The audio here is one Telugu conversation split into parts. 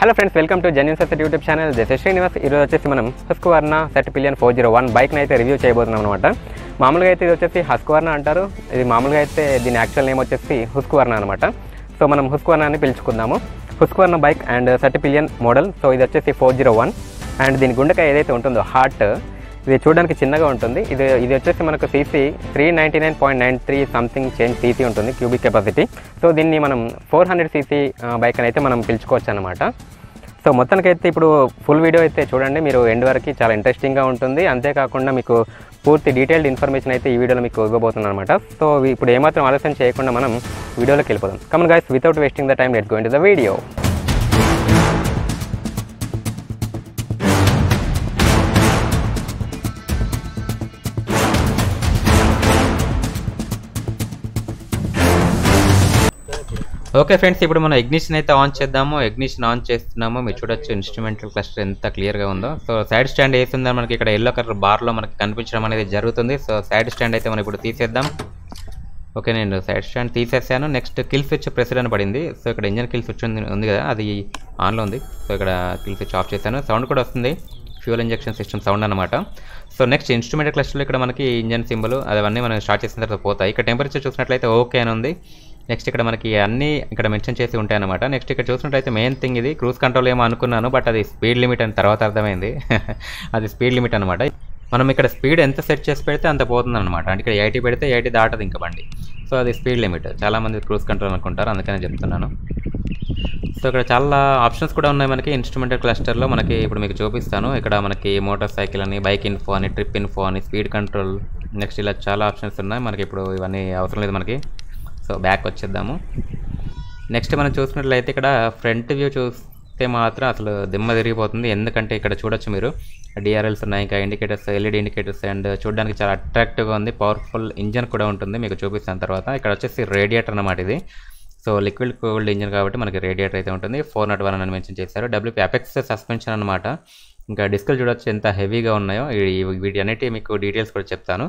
Hello friends, welcome to genuine success YouTube channel. This is Srinivas. ఈరోజు వచ్చేసి మనం హస్క్వర్నా సెట్పిలియన్ 401 బైక్ని అయితే రివ్యూ చేయబోతున్నాం అనమాట. మామూలుగా అయితే ఇది వచ్చేసి హస్క్వర్నా అంటారు. ఇది మామూలుగా అయితే దీని యాక్చువల్ నేమ్ వచ్చేసి హస్క్వర్నా అనమాట. సో మనం హస్క్వర్నా అని పిలుచుకుందాము. Husqvarna bike and సెట్పిలియన్ model. So ఇది వచ్చేసి 401 అండ్ దీని గుండెకాయ ఏదైతే ఉంటుందో హార్ట్, ఇది చూడడానికి చిన్నగా ఉంటుంది. ఇది వచ్చేసి మనకు సీసీ 399.93 సంథింగ్ చేంజ్ సీసీ ఉంటుంది, క్యూబిక్ కెపాసిటీ. సో దీన్ని మనం 400 సీసీ బైక్ అని అయితే మనం పిలుచుకోవచ్చు అనమాట. సో మొత్తానికైతే ఇప్పుడు ఫుల్ వీడియో అయితే చూడండి, మీరు ఎండ్ వరకు చాలా ఇంట్రెస్టింగ్గా ఉంటుంది. అంతేకాకుండా మీకు పూర్తి డీటెయిల్డ్ ఇన్ఫర్మేషన్ అయితే ఈ వీడియోలో మీకు ఇవ్వబోతున్నాను అనమాట. సో ఇప్పుడు ఏమాత్రం ఆలస్యం చేయకుండా మనం వీడియోలోకి వెళ్ళిపోదాం. Come on guys, without wasting the time, let's go into the video. Okay friends, ఇప్పుడు మనం ఇగ్నిషన్ అయితే ఆన్ చేద్దాము. ఇగ్నిషన్ ఆన్ చేస్తున్నాము. మీరు చూడొచ్చు ఇన్స్ట్రుమెంటల్ క్లస్టర్ ఎంత క్లియర్గా ఉందో. సో సైడ్ స్టాండ్ వేసిందా మనకి ఇక్కడ ఎల్లో కలర్ బార్లో మనకి కనిపించడం అనేది జరుగుతుంది. సో సైడ్ స్టాండ్ అయితే మనం ఇప్పుడు తీసేద్దాం. ఓకే, నేను సైడ్ స్టాండ్ తీసేసాను. నెక్స్ట్ కిల్ స్విచ్ ప్రెస్డ్ అని పడింది. సో ఇక్కడ ఇంజన్ కిల్ స్విచ్ ఉంది కదా, అది ఆన్లో ఉంది. సో ఇక్కడ కిల్ స్విచ్ ఆఫ్ చేశాను. సౌండ్ కూడా వస్తుంది, ఫ్యూల్ ఇంజెక్షన్ సిస్టమ్ సౌండ్ అనమాట. సో నెక్స్ట్ ఇన్స్ట్రుమెంటల్ క్లస్టర్లో ఇక్కడ మనకి ఇంజన్ సింబల్ అవన్నీ మనం స్టార్ట్ చేసిన తర్వాత పోతాయి. ఇక్కడ టెంపరేచర్ చూసినట్లయితే ఓకే అని ఉంది. నెక్స్ట్ ఇక్కడ మనకి అన్నీ ఇక్కడ మెన్షన్ చేసి ఉంటాయన్నమాట. నెక్స్ట్ ఇక్కడ చూసినట్లయితే మెయిన్ థింగ్ ఇది క్రూజ్ కంట్రోల్ ఏమో అనుకున్నాను, బట్ అది స్పీడ్ లిమిట్ అని తర్వాత అర్థమైంది. అది స్పీడ్ లిమిట్ అనమాట. మనం ఇక్కడ స్పీడ్ ఎంత సెట్ చేసి పెడితే అంత పోతుంది అనమాట. అంటే ఇక్కడ 80 పెడితే 80 దాటదు ఇంకా బండి. సో అది స్పీడ్ లిమిట్. చాలామంది క్రూజ్ కంట్రోల్ అనుకుంటారు, అందుకనే చెప్తున్నాను. సో ఇక్కడ చాలా ఆప్షన్స్ కూడా ఉన్నాయి మనకి ఇన్స్ట్రుమెంటల్ క్లస్టర్లో. మనకి ఇప్పుడు మీకు చూపిస్తాను. ఇక్కడ మనకి మోటార్ సైకిల్ అని, బైక్ ఇన్ఫో అని, ట్రిప్ ఇన్ఫో అని, స్పీడ్ కంట్రోల్, నెక్స్ట్ ఇలా చాలా ఆప్షన్స్ ఉన్నాయి మనకి. ఇప్పుడు ఇవన్నీ అవసరం లేదు మనకి. So back వచ్చేద్దాము. నెక్స్ట్ మనం చూసినట్లయితే ఇక్కడ ఫ్రంట్ వ్యూ చూస్తే మాత్రం అసలు దిమ్మ తిరిగిపోతుంది. ఎందుకంటే ఇక్కడ చూడొచ్చు మీరు డిఆర్ఎల్స్ ఉన్నాయి, ఇంకా ఇండికేటర్స్, ఎల్ఈడి ఇండికేటర్స్, అండ్ చూడడానికి చాలా అట్రాక్టివ్గా ఉంది. పవర్ఫుల్ ఇంజన్ కూడా ఉంటుంది, మీకు చూపిస్తాను తర్వాత. ఇక్కడ వచ్చేసి రేడియేటర్ అన్నమాట ఇది. సో లిక్విడ్ కూల్డ్ ఇంజన్ కాబట్టి మనకి రేడియేటర్ అయితే ఉంటుంది. 401 అని మెన్షన్ చేశారు. డబ్ల్యూపీ అపెక్స్ సస్పెన్షన్ అనమాట. ఇంకా డిస్కులు చూడొచ్చు ఎంత హెవీగా ఉన్నాయో. వీటి అన్నిటి మీకు డీటెయిల్స్ కూడా చెప్తాను.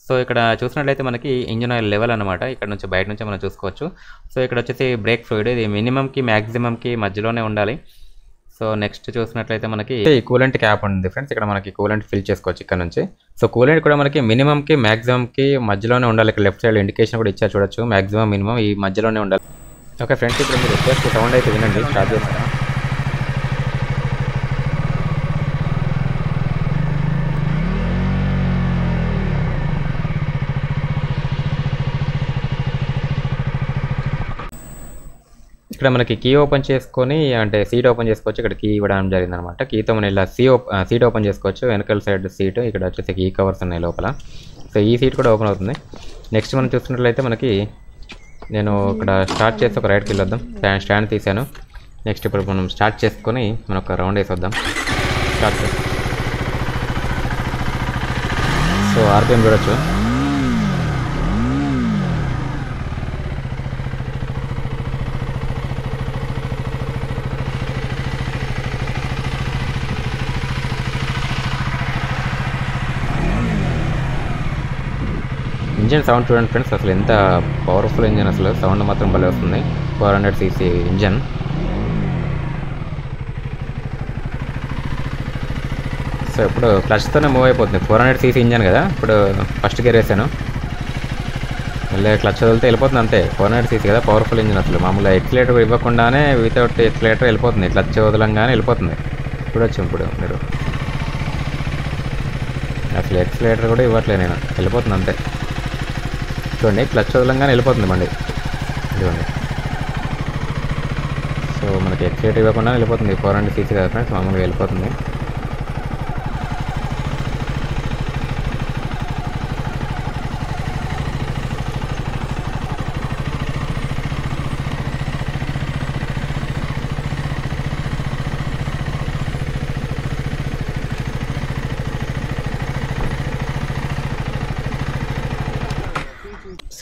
సో ఇక్కడ చూసినట్లయితే మనకి ఇంజిన్ ఆయిల్ లెవెల్ అనమాట. ఇక్కడ నుంచి బయట నుంచి మనం చూసుకోవచ్చు. సో ఇక్కడ వచ్చేసి బ్రేక్ ఫ్లూయిడ్, ఇది మినిమంకి మ్యాక్సిమంకి మధ్యలోనే ఉండాలి. సో నెక్స్ట్ చూసినట్లయితే మనకి కూలెంట్ క్యాప్ ఉంది ఫ్రెండ్స్. ఇక్కడ మనకి కూలెంట్ ఫిల్ చేసుకోవచ్చు ఇక్కడ నుంచి. సో కూలెంట్ కూడా మనకి మినిమంకి మ్యాక్సిమంకి మధ్యలోనే ఉండాలి. ఇక్కడ లెఫ్ట్ సైడ్ ఇండికేషన్ కూడా ఇచ్చారు చూడొచ్చు. మ్యాక్సిమం మినిమం ఈ మధ్యలోనే ఉండాలి. ఓకే ఫ్రెండ్స్, ఇప్పుడు మీరు వచ్చేసి సౌండ్ అయితే వినండి. స్టార్ట్ చేస్తాను. ఇక్కడ మనకి కీ ఓపెన్ చేసుకొని, అంటే సీట్ ఓపెన్ చేసుకోవచ్చు. ఇక్కడ కీ ఇవ్వడం జరిగింది అనమాట. కీతో మనం ఇలా సీట్ ఓపెన్ చేసుకోవచ్చు. వెనకాల సైడ్ సీట్, ఇక్కడ వచ్చేసి కీ కవర్స్ ఉన్నాయి లోపల. సో ఈ సీట్ కూడా ఓపెన్ అవుతుంది. నెక్స్ట్ మనం చూసినట్లయితే మనకి నేను ఇక్కడ స్టార్ట్ చేసి ఒక రైడ్కి వెళ్ళొద్దాం. స్టాండ్ తీసాను. నెక్స్ట్ ఇప్పుడు మనం స్టార్ట్ చేసుకొని మనం ఒక రౌండ్ వేసి వద్దాం. స్టార్ట్ చేస్తాం. సో ఆర్పిఎం చూడొచ్చు. ఇంజన్ సౌండ్ చూడండి ఫ్రెండ్స్, అసలు ఎంత పవర్ఫుల్ ఇంజన్. అసలు సౌండ్ మాత్రం భలే వస్తుంది. 400 cc ఇంజన్. సో ఇప్పుడు క్లచ్తోనే మూవ్ అయిపోతుంది. 400 cc ఇంజన్ కదా. ఇప్పుడు ఫస్ట్ గేర్ వేసాను, మళ్ళీ క్లచ్ వదిలితే వెళ్ళిపోతుంది అంతే. 400 cc కదా, పవర్ఫుల్ ఇంజన్. అసలు మామూలుగా ఎక్సిలేటర్ ఇవ్వకుండానే వితౌట్ ఎక్సిలేటర్ వెళ్ళిపోతుంది. క్లచ్ వదలంగానే వెళ్ళిపోతుంది. చూడొచ్చు ఇప్పుడు మీరు. అసలు ఎక్సిలేటర్ కూడా ఇవ్వట్లేదు నేను, వెళ్ళిపోతుంది అంతే. చూడండి, క్లచ్ వదలంగానే వెళ్ళిపోతుంది బండి. ఇదిగోండి. సో మనకి ఎక్సిలేటర్ ఇవ్వకుండా వెళ్ళిపోతుంది. 400 cc కదా ఫ్రెండ్స్, మామూలుగా వెళ్ళిపోతుంది.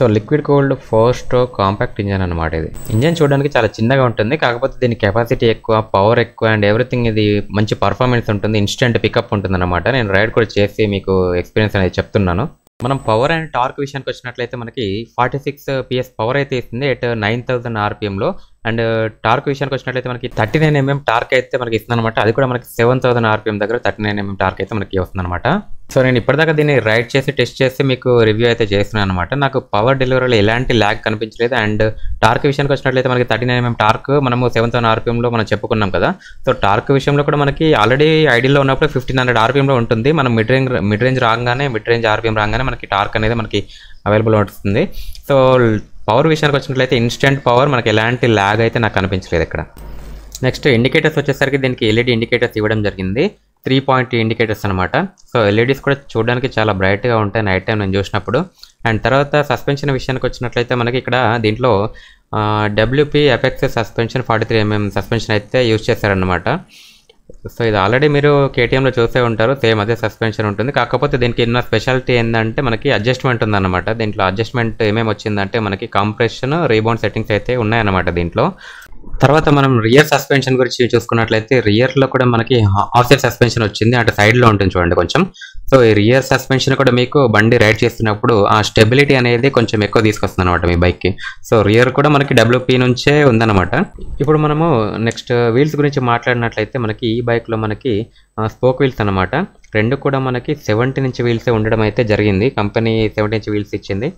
So liquid cooled 4-stroke compact engine అనమాట ఇది. ఇంజన్ చూడడానికి చాలా చిన్నగా ఉంటుంది, కాకపోతే దీని కెపాసిటీ ఎక్కువ, పవర్ ఎక్కువ, అండ్ ఎవ్రీథింగ్. ఇది మంచి పర్ఫార్మెన్స్ ఉంటుంది, ఇన్స్టెంట్ పికప్ ఉంటుంది అనమాట. నేను రైడ్ కూడా చేసి మీకు ఎక్స్పీరియన్స్ అనేది చెప్తున్నాను. మనం పవర్ అండ్ టార్క్ విషయానికి వచ్చినట్లయితే మనకి 46 PS పవర్ అయితే ఇస్తుంది ఎట్ 9000 RPM లో. అండ్ టార్క్ విషయానికి వచ్చినట్లయితే మనకి 39 mm టార్క్ అయితే మనకి ఇస్తుంది అనమాట. అది కూడా మనకి 7000 RPM దగ్గర 39 mm టార్క్ అయితే మనకి వస్తుంది అనమాట. సో నేను ఇప్పటిదాకా దీన్ని రైడ్ చేసి టెస్ట్ చేసి మీకు రివ్యూ అయితే చేస్తున్నాను అనమాట. నాకు పవర్ డెలివరీలో ఎలాంటి ల్యాగ్ కనిపించలేదు. అండ్ టార్క్ విషయానికి వచ్చినట్లయితే మనకి 39 mm టార్క్ మనము 7000 RPMలో మనం చెప్పుకున్నాం కదా. సో టార్క్ విషయంలో కూడా మనకి ఆల్రెడీ ఐడియాలో ఉన్నప్పుడు 1500 RPMలో ఉంటుంది. మనం మిడ్ రేంజ్ RPM రాగానే మనకి టార్క్ అనేది మనకి అవైలబుల్ ఉంటుంది. సో పవర్ విషయానికి వచ్చినట్లయితే ఇన్స్టెంట్ పవర్, మనకి ఎలాంటి ల్యాగ్ అయితే నాకు కనిపించలేదు ఇక్కడ. నెక్స్ట్ ఇండికేటర్స్ వచ్చేసరికి దీనికి LED ఇండికేటర్స్ ఇవ్వడం జరిగింది. 3 పాయింట్ ఇండికేటర్స్ అనమాట. సో LEDs కూడా చూడడానికి చాలా బ్రైట్గా ఉంటాయి నైట్ టైం నేను చూసినప్పుడు. అండ్ తర్వాత సస్పెన్షన్ విషయానికి వచ్చినట్లయితే మనకి ఇక్కడ దీంట్లో WP Apex suspension 43 mm suspension అయితే యూజ్ చేశారనమాట. సో ఇది ఆల్రెడీ మీరు KTMలో చూసే ఉంటారు, సేమ్ అదే సస్పెన్షన్ ఉంటుంది. కాకపోతే దీనికి ఉన్న స్పెషాలిటీ ఏంటంటే మనకి అడ్జస్ట్మెంట్ ఉందన్నమాట. దీంట్లో అడ్జస్ట్మెంట్ ఏమేమి వచ్చిందంటే మనకి కంప్రెషన్, రీబౌండ్ సెట్టింగ్స్ అయితే ఉన్నాయన్నమాట దీంట్లో. తర్వాత మనం రియర్ సస్పెన్షన్ గురించి చూసుకున్నట్లయితే రియర్లో కూడా మనకి ఆఫ్సెట్ సస్పెన్షన్ వచ్చింది, అంటే సైడ్లో ఉంటుంది చూడండి కొంచెం. సో ఈ రియర్ సస్పెన్షన్ కూడా మీకు బండి రైడ్ చేస్తున్నప్పుడు ఆ స్టెబిలిటీ అనేది కొంచెం ఎక్కువ తీసుకొస్తుంది అనమాట మీ బైక్కి. సో రియర్ కూడా మనకి WP నుంచే ఉందన్నమాట. ఇప్పుడు మనము నెక్స్ట్ వీల్స్ గురించి మాట్లాడినట్లయితే మనకి ఈ బైక్లో మనకి స్పోక్ వీల్స్ అనమాట. రెండు కూడా మనకి 17 ఇంచ్ వీల్సే ఉండడం అయితే జరిగింది. కంపెనీ 17 ఇంచ్ వీల్స్ ఇచ్చింది.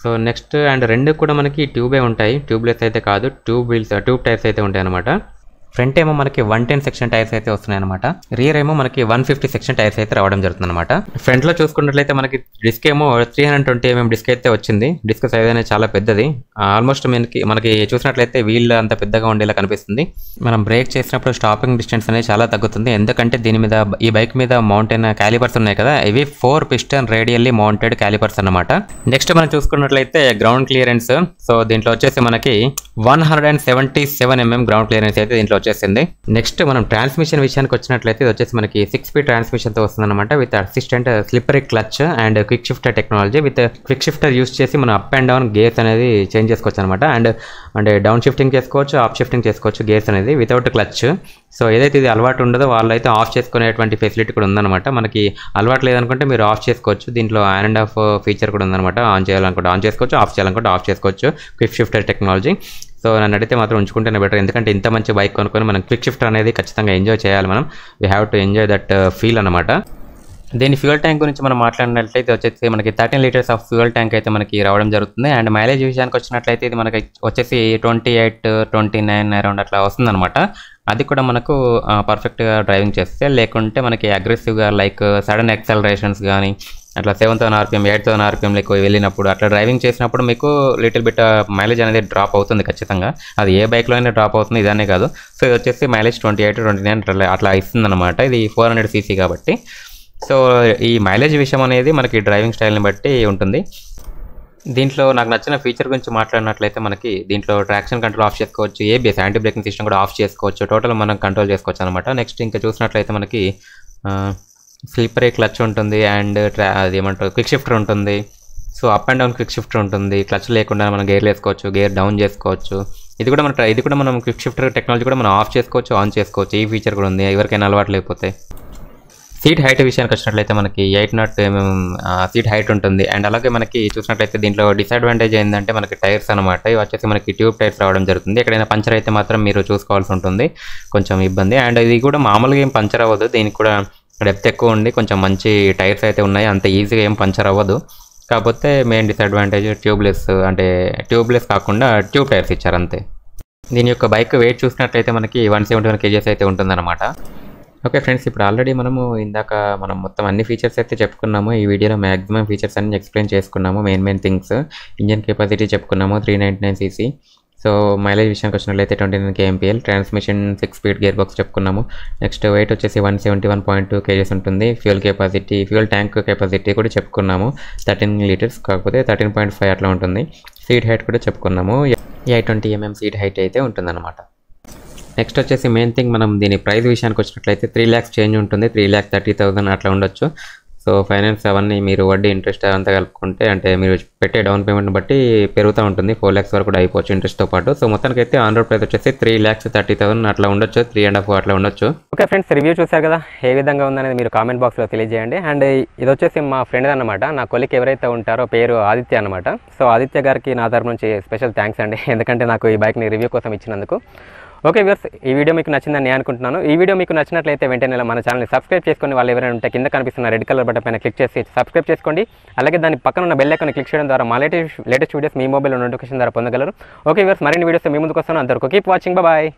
సో నెక్స్ట్ అండ్ రెండు కూడా మనకి ట్యూబే ఉంటాయి, ట్యూబ్లెస్ అయితే కాదు, ట్యూబ్ టైర్స్ అయితే ఉంటాయి అనమాట. ఫ్రంట్ ఏమో మనకి 110 సెక్షన్ టైర్స్ అయితే వస్తున్నాయి అనమాట. రియర్ ఏమో మనకి 150 సెక్షన్ టైర్స్ అయితే రావడం జరుగుతుంది అనమాట. ఫ్రంట్ లో చూసుకున్నట్లయితే మనకి డిస్క్ ఏమో 320 mm డిస్క్ అయితే వచ్చింది. డిస్క్ సైజ్ అనేది చాలా పెద్దది, ఆల్మోస్ట్ మనకి చూసినట్లయితే వీల్ అంత పెద్దగా ఉండేలా కనిపిస్తుంది. మనం బ్రేక్ చేసినప్పుడు స్టాపింగ్ డిస్టెన్స్ అనేది చాలా తగ్గుతుంది, ఎందుకంటే దీని మీద ఈ బైక్ మీద మౌంట్ అయిన క్యాలిపర్స్ ఉన్నాయి కదా, ఇవి 4 పిస్టన్ రేడియల్లీ మౌంటెడ్ క్యాలిపర్స్ అనమాట. నెక్స్ట్ మనం చూసుకున్నట్లయితే గ్రౌండ్ క్లియరెన్స్. సో దీంట్లో వచ్చేసి మనకి 177 mm గ్రౌండ్ క్లియరెన్స్ అయితే దీంట్లో వచ్చేసింది. నెక్స్ట్ మనం ట్రాన్స్మిషన్ విషయానికి వచ్చినట్లయితే ఇది వచ్చేసి మనకి 6 స్పీడ్ ట్రాన్స్మిషన్ తో వస్తుంది అనమాట. With assistant slippery clutch and quick shifter technology. With quick shifter use చేసి మనం అప్ అండ్ డౌన్ గేర్స్ అనేది చేంజ్ చేసుకోవచ్చు అనమాట. అండ్ డౌన్ షిఫ్టింగ్ చేసుకోవచ్చు, అప్ షిఫ్టింగ్ చేసుకోవచ్చు గేర్స్ అనేది వితౌట్ క్లచ్. సో ఏదైతే ఇది అలవాటు ఉండదో వాళ్ళైతే ఆఫ్ చేసుకునేటువంటి ఫెసిలిటీ కూడా ఉందన్నమాట. మనకి అలవాటు లేదనుకుంటే మీరు ఆఫ్ చేసుకోవచ్చు. దీంట్లో ఆన్ అండ్ ఆఫ్ ఫీచర్ కూడా ఉందన్నమాట. ఆన్ చేయాలనుకుంటే ఆన్ చేసుకోవచ్చు, ఆఫ్ చేయాలనుకుంటే ఆఫ్ చేసుకోవచ్చు. Quick shifter technology. సో నన్ను అడిగితే మాత్రం ఉంచుకుంటేనే బెటర్, ఎందుకంటే ఇంత మంచి బైక్ కొనుక్కొని మనం క్విక్ షిఫ్టర్ అనేది ఖచ్చితంగా ఎంజాయ్ చేయాలి. మనం we have to enjoy that feel అనమాట. దీని ఫ్యూయల్ ట్యాంక్ గురించి మనం మాట్లాడినట్లయితే వచ్చేసి మనకి 13 లీటర్స్ ఆఫ్ ఫ్యూయల్ ట్యాంక్ అయితే మనకి రావడం జరుగుతుంది. అండ్ మైలేజ్ విషయానికి వచ్చినట్లయితే ఇది మనకి వచ్చేసి 28-29 అరౌండ్ అట్లా వస్తుందన్నమాట. అది కూడా మనకు పర్ఫెక్ట్గా డ్రైవింగ్ చేస్తే, లేకుంటే మనకి అగ్రెసివ్గా లైక్ సడన్ యాక్సలరేషన్స్ కానీ అట్లా 7000 RPM 8000 RPM ఎక్కువ వెళ్ళినప్పుడు అట్లా డ్రైవింగ్ చేసినప్పుడు మీకు లిటిల్ బిట్ మైలేజ్ అనేది డ్రాప్ అవుతుంది ఖచ్చితంగా. అది ఏ బైక్లో అయినా డ్రాప్ అవుతుంది, ఇదనే కాదు. సో ఇది వచ్చేసి మైలేజ్ 28-29 అట్లా ఇస్తుంది అనమాట. ఇది 400cc కాబట్టి. సో ఈ మైలేజ్ విషయం అనేది మనకి డ్రైవింగ్ స్టైల్ని బట్టి ఉంటుంది. దీంట్లో నాకు నచ్చిన ఫీచర్ గురించి మాట్లాడినట్లయితే మనకి దీంట్లో ట్రాక్షన్ కంట్రోల్ ఆఫ్ చేసుకోవచ్చు, ABS యాంటీ బ్రేకింగ్ సిస్టమ్ కూడా ఆఫ్ చేసుకోవచ్చు, టోటల్ మనం కంట్రోల్ చేసుకోవచ్చు అనమాట. నెక్స్ట్ ఇంకా చూసినట్లయితే మనకి స్లిప్పరీ క్లచ్ ఉంటుంది అండ్ అది ఏమంటారు క్విక్ షిఫ్టర్ ఉంటుంది. So up and down quick shifter ఉంటుంది. క్లచ్ లేకుండా మనం గేర్లు వేసుకోవచ్చు, గేర్ డౌన్ చేసుకోవచ్చు. ఇది కూడా మనం క్విక్ షిఫ్టర్ టెక్నాలజీ కూడా మనం ఆఫ్ చేసుకోవచ్చు, ఆన్ చేసుకోవచ్చు. ఈ ఫీచర్ కూడా ఉంది ఎవరికైనా అలవాటు లేకపోతే. సీట్ హైట్ విషయానికి వచ్చినట్లయితే మనకి 8 mm సీట్ హైట్ ఉంటుంది. అండ్ అలాగే మనకి చూసినట్లయితే దీంట్లో డిసడ్వాంటేజ్ ఏంటంటే మనకి టైర్స్ అనమాట. ఇవి వచ్చేసి మనకి ట్యూబ్ టైర్స్ రావడం జరుగుతుంది. ఎక్కడైనా పంచర్ అయితే మాత్రం మీరు చూసుకోవాల్సి ఉంటుంది, కొంచెం ఇబ్బంది. అండ్ ఇది కూడా మామూలుగా ఏం పంచర్ అవ్వదు, దీనికి కూడా డెప్త్ ఎక్కువ ఉండి కొంచెం మంచి టైర్స్ అయితే ఉన్నాయి, అంత ఈజీగా ఏం పంచర్ అవ్వదు. కాకపోతే మెయిన్ డిసడ్వాంటేజ్ ట్యూబ్లెస్ కాకుండా ట్యూబ్ టైర్స్ ఇచ్చారు అంతే. దీని యొక్క బైక్ వెయిట్ చూసినట్లయితే మనకి 171 kgs అయితే ఉంటుందన్నమాట. ఓకే ఫ్రెండ్స్, ఇప్పుడు ఆల్రెడీ మనం మొత్తం అన్ని ఫీచర్స్ అయితే చెప్పుకున్నాము. ఈ వీడియోలో మ్యాక్సిమం ఫీచర్స్ అన్ని ఎక్స్ప్లెయిన్ చేసుకున్నాము. మెయిన్ థింగ్స్ ఇంజన్ కెపాసిటీ చెప్పుకున్నాము 399cc. సో మైలేజ్ విషయానికి వచ్చినట్లయితే 29 kmpl, transmission 6 speed gear box చెప్పుకున్నాము. నెక్స్ట్ వెయిట్ వచ్చేసి 171.2 kgs ఉంటుంది. ఫ్యూయల్ ట్యాంక్ కెపాసిటీ కూడా చెప్పుకున్నాము 13 లీటర్స్, కాకపోతే 13.5 అట్లా ఉంటుంది. సీట్ హైట్ కూడా చెప్పుకున్నాము 820 mm సీట్ హైట్ అయితే ఉంటుందన్నమాట. నెక్స్ట్ వచ్చేసి మెయిన్ థింగ్ మనం దీని ప్రైస్ విషయానికి వచ్చినట్లయితే 3 lakhs చేంజ్ ఉంటుంది, 3,30,000 అట్లా ఉండొచ్చు. సో ఫైనాన్స్ అవన్నీ మీరు వడ్డీ ఇంట్రెస్ట్ అంతా కలుపుకుంటే అంటే మీరు పెట్టే డౌన్ పేమెంట్ని బట్టి పెరుగుతూ ఉంటుంది. 4 lakhs వరకు కూడా అయిపోవచ్చు ఇంట్రెస్ట్తో పాటు. సో మొత్తానికైతే ఆన్ రోడ్ ప్రైస్ వచ్చేసి 3,30,000 అట్లా ఉండొచ్చు, 3.5 అట్లా ఉండొచ్చు. ఓకే ఫ్రెండ్స్, రివ్యూ చూసారు కదా, ఏ విధంగా ఉందనేది మీరు కామెంట్ బాక్స్లో తెలియజేయండి. అండ్ ఇది వచ్చేసి మా ఫ్రెండ్ అనమాట, నా కొలిక్ ఎవరైతే ఉంటారో పేరు ఆదిత్య అనమాట. సో ఆదిత్య గారికి నా తరపు నుంచి స్పెషల్ థ్యాంక్స్ అండి, ఎందుకంటే నాకు ఈ బైక్ని రివ్యూ కోసం ఇచ్చినందుకు. ఓకే వ్యూవర్స్, ఈ వీడియో మీకు నచ్చిందని నేను అనుకుంటున్నాను. ఈ వీడియో మీకు నచ్చినట్లయితే వెంటనే మన ఛానల్ని సబ్స్క్రైబ్ చేసుకొని, వాళ్ళు ఎవరైనా ఉంటే కింద కనిపిస్తున్న రెడ్ కలర్ బటన్ పైన క్లిక్ చేసి సబ్స్క్రైబ్ చేసుకోండి. అలాగే దాని పక్కన ఉన్న బెల్ ఐకాన్ క్లిక్ చేయడం ద్వారా మా లేటెస్ట్ వీడియోస్ మీ మొబైల్లో నోటిఫికేషన్ ద్వారా పొందగలరు. ఓకే వ్యూవర్స్, మరిన్ని వీడియోస్ మీ ముందుకు వస్తాను. అందరికీ కీప్ వాచింగ్, బాయ్.